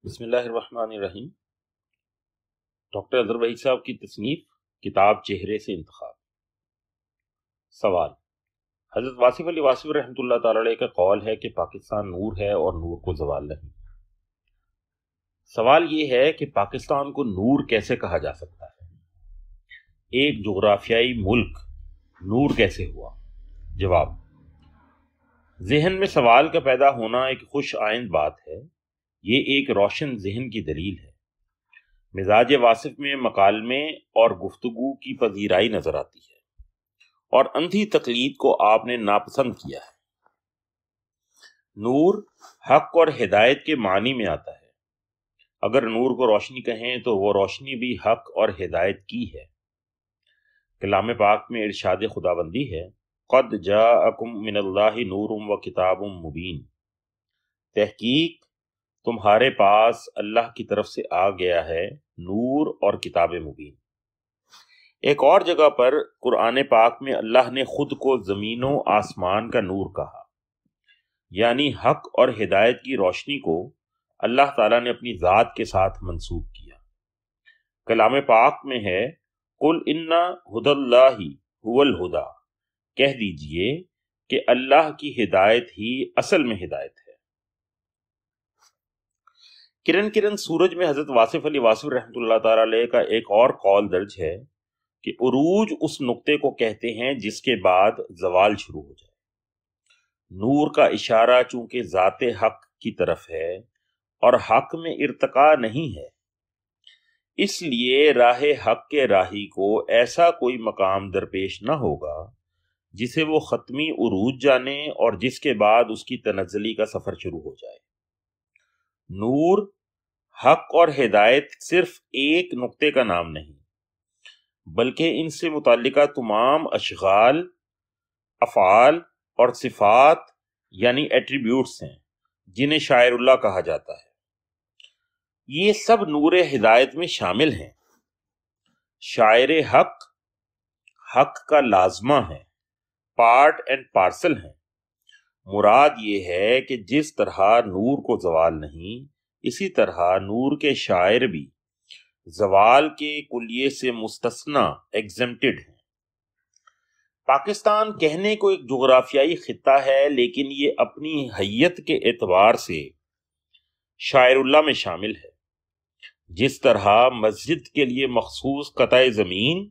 بسم اللہ الرحمن الرحیم۔ ڈاکٹر اظہر وحید صاحب کی تصنیف کتاب چہرے سے انتخاب۔ سوال: حضرت واصف علی واصف رحمۃ اللہ تعالی علیہ کا قول ہے کہ پاکستان نور ہے اور نور کو زوال نہیں۔ سوال یہ ہے کہ پاکستان کو نور کیسے کہا جا سکتا ہے؟ ایک جغرافیائی ملک نور کیسے ہوا؟ جواب: ذہن میں سوال کا پیدا ہونا ایک خوش آئند بات ہے۔ یہ ایک روشن ذہن کی دلیل ہے۔ مزاج واصف میں مکالمے اور گفتگو کی پذیرائی نظر آتی ہے اور اندھی تقلید کو آپ نے ناپسند کیا ہے۔ نور حق اور ہدایت کے معنی میں آتا ہے۔ اگر نور کو روشنی کہیں تو وہ روشنی بھی حق اور ہدایت کی ہے۔ کلام پاک میں ارشاد خداوندی ہے: قد جاءکم من اللہ نور و کتاب مبین۔ تحقیق تمہارے پاس اللہ کی طرف سے آ گیا ہے نور اور کتاب مبین۔ ایک اور جگہ پر قرآن پاک میں اللہ نے خود کو زمین و آسمان کا نور کہا، یعنی حق اور ہدایت کی روشنی کو اللہ تعالیٰ نے اپنی ذات کے ساتھ منسوب کیا۔ کلام پاک میں ہے: قل ان ھدی اللہ ھو الھدی، کہہ دیجئے کہ اللہ کی ہدایت ہی اصل میں ہدایت ہے۔ کرن کرن سورج میں حضرت واصف علی واصف رحمۃ اللہ تعالی علیہ کا ایک اور قول درج ہے کہ عروج اس نقطے کو کہتے ہیں جس کے بعد زوال شروع ہو جائے۔ نور کا اشارہ چونکہ ذات حق کی طرف ہے اور حق میں ارتقاء نہیں ہے، اس لیے راہ حق کے راہی کو ایسا کوئی مقام درپیش نہ ہوگا جسے وہ ختمی عروج جانے اور جس کے بعد اس کی تنزلی کا سفر شروع ہو جائے۔ نور، حق اور ہدایت صرف ایک نقطے کا نام نہیں، بلکہ ان سے متعلقہ تمام اشغال، افعال اور صفات یعنی ایٹریبیوٹس ہیں جنہیں شاعر اللہ کہا جاتا ہے۔ یہ سب نور ہدایت میں شامل ہیں۔ شاعر حق حق کا لازمہ ہے، پارٹ اینڈ پارسل ہیں۔ مراد یہ ہے کہ جس طرح نور کو زوال نہیں، اسی طرح نور کے شاعر بھی زوال کے کلیے سے مستثنی ایگزمپٹڈ ہیں۔ پاکستان کہنے کو ایک جغرافیائی خطہ ہے، لیکن یہ اپنی حیت کے اعتبار سے شاعر اللہ میں شامل ہے۔ جس طرح مسجد کے لیے مخصوص قطع زمین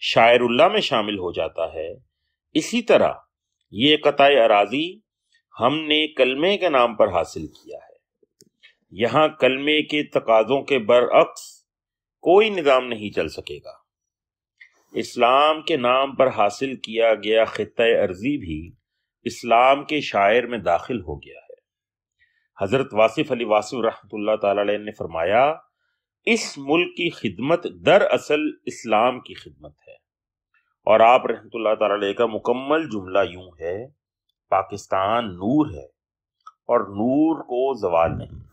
شاعر اللہ میں شامل ہو جاتا ہے، اسی طرح یہ قطع اراضی ہم نے کلمے کے نام پر حاصل کیا ہے۔ یہاں کلمے کے تقاضوں کے برعکس کوئی نظام نہیں چل سکے گا۔ اسلام کے نام پر حاصل کیا گیا خطہ ارضی بھی اسلام کے شاعر میں داخل ہو گیا ہے۔ حضرت واصف علی واصف رحمۃ اللہ تعالی علیہ نے فرمایا: اس ملک کی خدمت دراصل اسلام کی خدمت ہے۔ اور آپ رحمۃ اللہ تعالی علیہ کا مکمل جملہ یوں ہے: پاکستان نور ہے اور نور کو زوال نہیں۔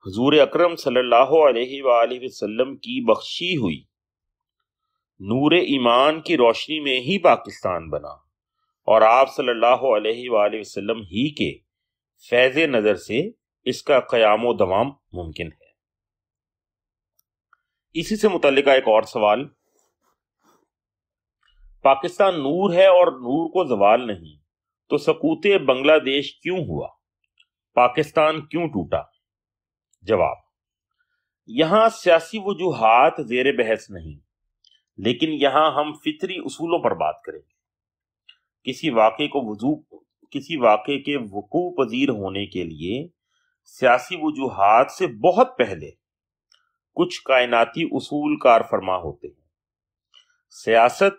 حضور اکرم صلی اللہ علیہ وآلہ وسلم کی بخشی ہوئی نور ایمان کی روشنی میں ہی پاکستان بنا، اور آپ صلی اللہ علیہ وآلہ وسلم ہی کے فیض نظر سے اس کا قیام و دوام ممکن ہے۔ اسی سے متعلقہ ایک اور سوال: پاکستان نور ہے اور نور کو زوال نہیں، تو سقوط بنگلہ دیش کیوں ہوا؟ پاکستان کیوں ٹوٹا؟ جواب: یہاں سیاسی وجوہات زیر بحث نہیں، لیکن یہاں ہم فطری اصولوں پر بات کریں گے۔ کسی واقعے کے وقوع پذیر ہونے کے لیے سیاسی وجوہات سے بہت پہلے کچھ کائناتی اصول کار فرما ہوتے ہیں۔ سیاست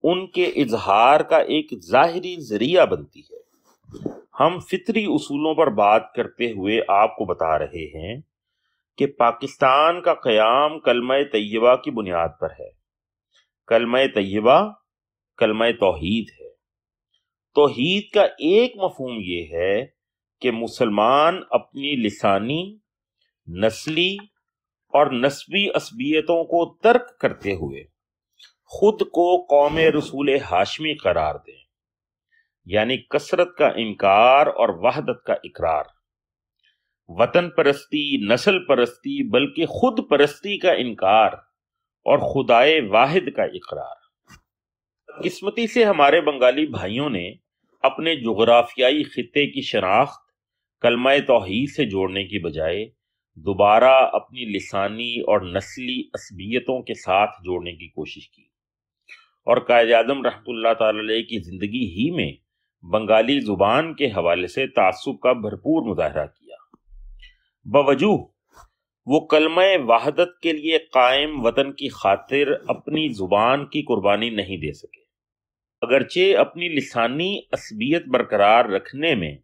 ان کے اظہار کا ایک ظاہری ذریعہ بنتی ہے۔ ہم فطری اصولوں پر بات کرتے ہوئے آپ کو بتا رہے ہیں کہ پاکستان کا قیام کلمہ طیبہ کی بنیاد پر ہے۔ کلمہ طیبہ کلمہ توحید ہے۔ توحید کا ایک مفہوم یہ ہے کہ مسلمان اپنی لسانی، نسلی اور نسبی عصبیتوں کو ترک کرتے ہوئے خود کو قوم رسول ہاشمی قرار دیں، یعنی کثرت کا انکار اور وحدت کا اقرار۔ وطن پرستی، نسل پرستی، بلکہ خود پرستی کا انکار اور خدائے واحد کا اقرار۔ قسمتی سے ہمارے بنگالی بھائیوں نے اپنے جغرافیائی خطے کی شناخت کلمہ توحید سے جوڑنے کی بجائے دوبارہ اپنی لسانی اور نسلی عصبیتوں کے ساتھ جوڑنے کی کوشش کی، اور قائد اعظم رحمۃ اللہ تعالی علیہ کی زندگی ہی میں بنگالی زبان کے حوالے سے تعصب کا بھرپور مظاہرہ کیا۔ بوجوہ وہ کلمہ وحدت کے لیے قائم وطن کی خاطر اپنی زبان کی قربانی نہیں دے سکے۔ اگرچہ اپنی لسانی عصبیت برقرار رکھنے میں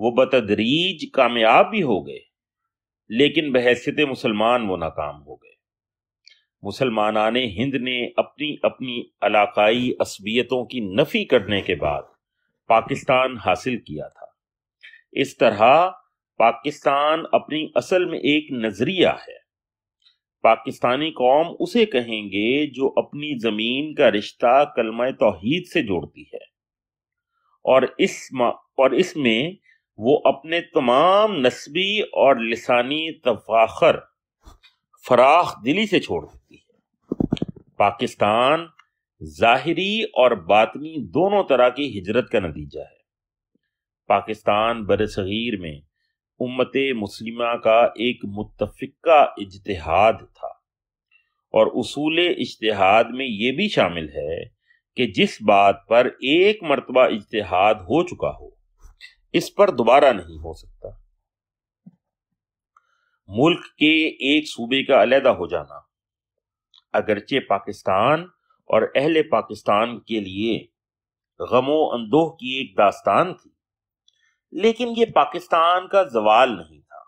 وہ بتدریج کامیاب بھی ہو گئے، لیکن بحیثیت مسلمان وہ ناکام ہو گئے۔ مسلمانان ہند نے اپنی اپنی علاقائی عصبیتوں کی نفی کرنے کے بعد پاکستان حاصل کیا تھا۔ اس طرح پاکستان اپنی اصل میں ایک نظریہ ہے۔ پاکستانی قوم اسے کہیں گے جو اپنی زمین کا رشتہ کلمہ توحید سے جوڑتی ہے، اور اس میں وہ اپنے تمام نسبی اور لسانی تفاخر فراخ دلی سے چھوڑ دیتی ہے۔ پاکستان ظاہری اور باطنی دونوں طرح کی ہجرت کا نتیجہ ہے۔ پاکستان برصغیر میں امت مسلمہ کا ایک متفقہ اجتہاد تھا، اور اصول اجتہاد میں یہ بھی شامل ہے کہ جس بات پر ایک مرتبہ اجتہاد ہو چکا ہو اس پر دوبارہ نہیں ہو سکتا۔ ملک کے ایک صوبے کا علیحدہ ہو جانا اگرچہ پاکستان اور اہل پاکستان کے لیے غم و اندوہ کی ایک داستان تھی، لیکن یہ پاکستان کا زوال نہیں تھا۔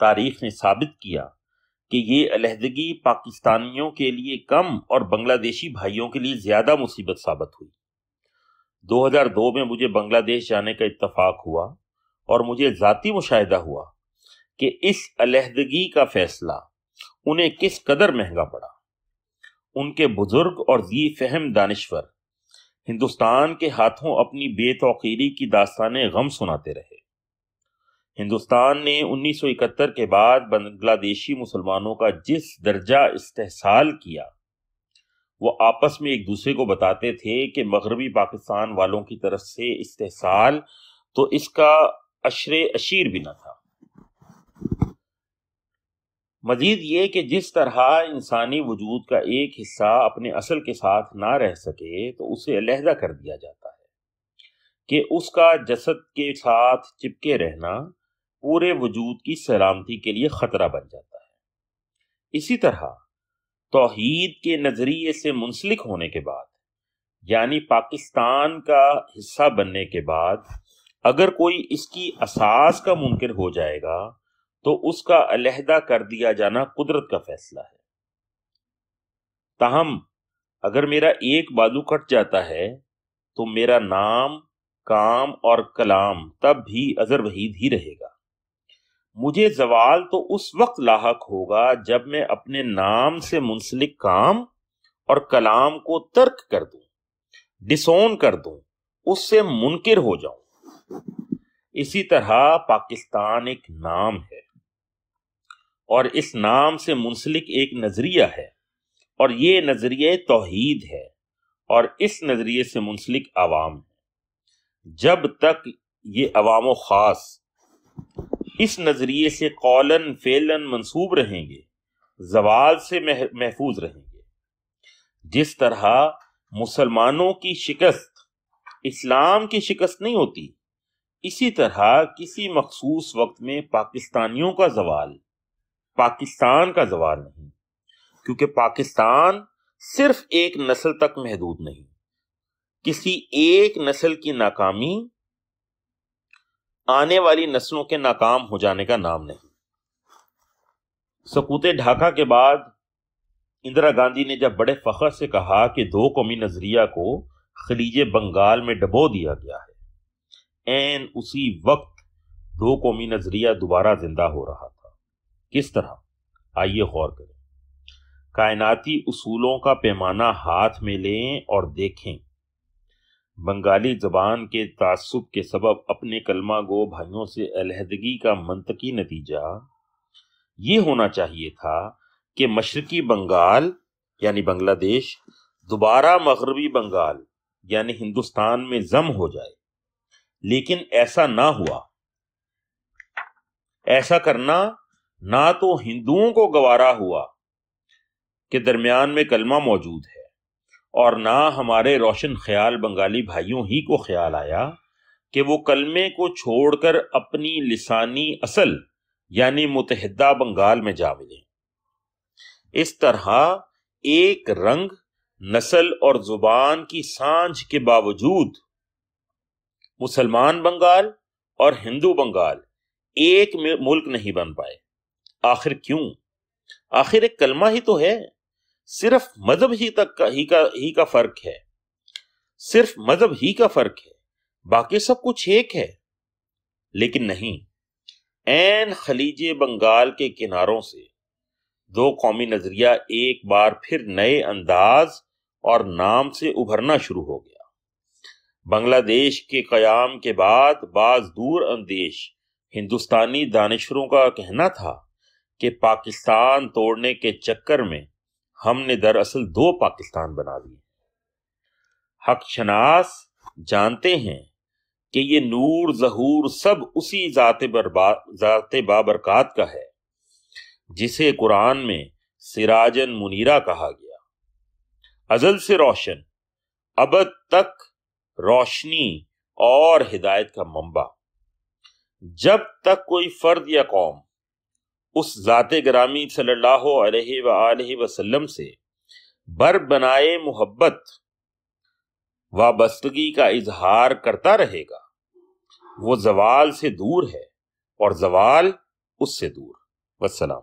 تاریخ نے ثابت کیا کہ یہ علیحدگی پاکستانیوں کے لیے کم اور بنگلہ دیشی بھائیوں کے لیے زیادہ مصیبت ثابت ہوئی۔ 2002 میں مجھے بنگلہ دیش جانے کا اتفاق ہوا، اور مجھے ذاتی مشاہدہ ہوا کہ اس علیحدگی کا فیصلہ انہیں کس قدر مہنگا پڑا۔ ان کے بزرگ اور ذی فہم دانشور ہندوستان کے ہاتھوں اپنی بے توقیری کی داستانیں غم سناتے رہے۔ ہندوستان نے 1971 کے بعد بنگلہ دیشی مسلمانوں کا جس درجہ استحصال کیا، وہ آپس میں ایک دوسرے کو بتاتے تھے کہ مغربی پاکستان والوں کی طرف سے استحصال تو اس کا عشر اشیر بھی نہ تھا۔ مزید یہ کہ جس طرح انسانی وجود کا ایک حصہ اپنے اصل کے ساتھ نہ رہ سکے تو اسے علیحدہ کر دیا جاتا ہے، کہ اس کا جسد کے ساتھ چپکے رہنا پورے وجود کی سلامتی کے لیے خطرہ بن جاتا ہے۔ اسی طرح توحید کے نظریے سے منسلک ہونے کے بعد، یعنی پاکستان کا حصہ بننے کے بعد، اگر کوئی اس کی اساس کا منکر ہو جائے گا تو اس کا علیحدہ کر دیا جانا قدرت کا فیصلہ ہے۔ تاہم اگر میرا ایک بازو کٹ جاتا ہے تو میرا نام، کام اور کلام تب بھی اظہر وحید ہی رہے گا۔ مجھے زوال تو اس وقت لاحق ہوگا جب میں اپنے نام سے منسلک کام اور کلام کو ترک کر دوں، ڈسون کر دوں، اس سے منکر ہو جاؤں۔ اسی طرح پاکستان ایک نام ہے، اور اس نام سے منسلک ایک نظریہ ہے، اور یہ نظریہ توحید ہے، اور اس نظریے سے منسلک عوام ہے۔ جب تک یہ عوام و خاص اس نظریے سے قولاً فعلاً منسوب رہیں گے، زوال سے محفوظ رہیں گے۔ جس طرح مسلمانوں کی شکست اسلام کی شکست نہیں ہوتی، اسی طرح کسی مخصوص وقت میں پاکستانیوں کا زوال پاکستان کا زوال نہیں، کیونکہ پاکستان صرف ایک نسل تک محدود نہیں۔ کسی ایک نسل کی ناکامی آنے والی نسلوں کے ناکام ہو جانے کا نام نہیں۔ سقوط ڈھاکہ کے بعد اندرا گاندھی نے جب بڑے فخر سے کہا کہ 2 قومی نظریہ کو خلیج بنگال میں ڈبو دیا گیا ہے، عین اسی وقت 2 قومی نظریہ دوبارہ زندہ ہو رہا تھا۔ کس طرح؟ آئیے غور کریں۔ کائناتی اصولوں کا پیمانہ ہاتھ میں لیں اور دیکھیں۔ بنگالی زبان کے تعصب کے سبب اپنے کلمہ گو بھائیوں سے علیحدگی کا منطقی نتیجہ یہ ہونا چاہیے تھا کہ مشرقی بنگال یعنی بنگلہ دیش دوبارہ مغربی بنگال یعنی ہندوستان میں ضم ہو جائے، لیکن ایسا نہ ہوا۔ ایسا کرنا نہ تو ہندوؤں کو گوارا ہوا کہ درمیان میں کلمہ موجود ہے، اور نہ ہمارے روشن خیال بنگالی بھائیوں ہی کو خیال آیا کہ وہ کلمے کو چھوڑ کر اپنی لسانی اصل یعنی متحدہ بنگال میں جا ملیں۔ اس طرح ایک رنگ، نسل اور زبان کی سانجھ کے باوجود مسلمان بنگال اور ہندو بنگال ایک ملک نہیں بن پائے۔ آخر کیوں؟ آخر ایک کلمہ ہی تو ہے، صرف مذہب ہی کا فرق ہے، صرف مذہب ہی کا فرق ہے، باقی سب کچھ ایک ہے۔ لیکن نہیں، عین خلیج بنگال کے کناروں سے دو قومی نظریہ ایک بار پھر نئے انداز اور نام سے ابھرنا شروع ہو گیا۔ بنگلہ دیش کے قیام کے بعد بعض دور اندیش ہندوستانی دانشوروں کا کہنا تھا کہ پاکستان توڑنے کے چکر میں ہم نے دراصل دو پاکستان بنا دیے۔ حق شناس جانتے ہیں کہ یہ نور ظہور سب اسی ذات بابرکات کا ہے جسے قرآن میں سراجن منیرہ کہا گیا، ازل سے روشن، ابد تک روشنی اور ہدایت کا منبع۔ جب تک کوئی فرد یا قوم اس ذات گرامی صلی اللہ علیہ وآلہ وسلم سے بر بنائے محبت وابستگی کا اظہار کرتا رہے گا، وہ زوال سے دور ہے اور زوال اس سے دور۔ والسلام۔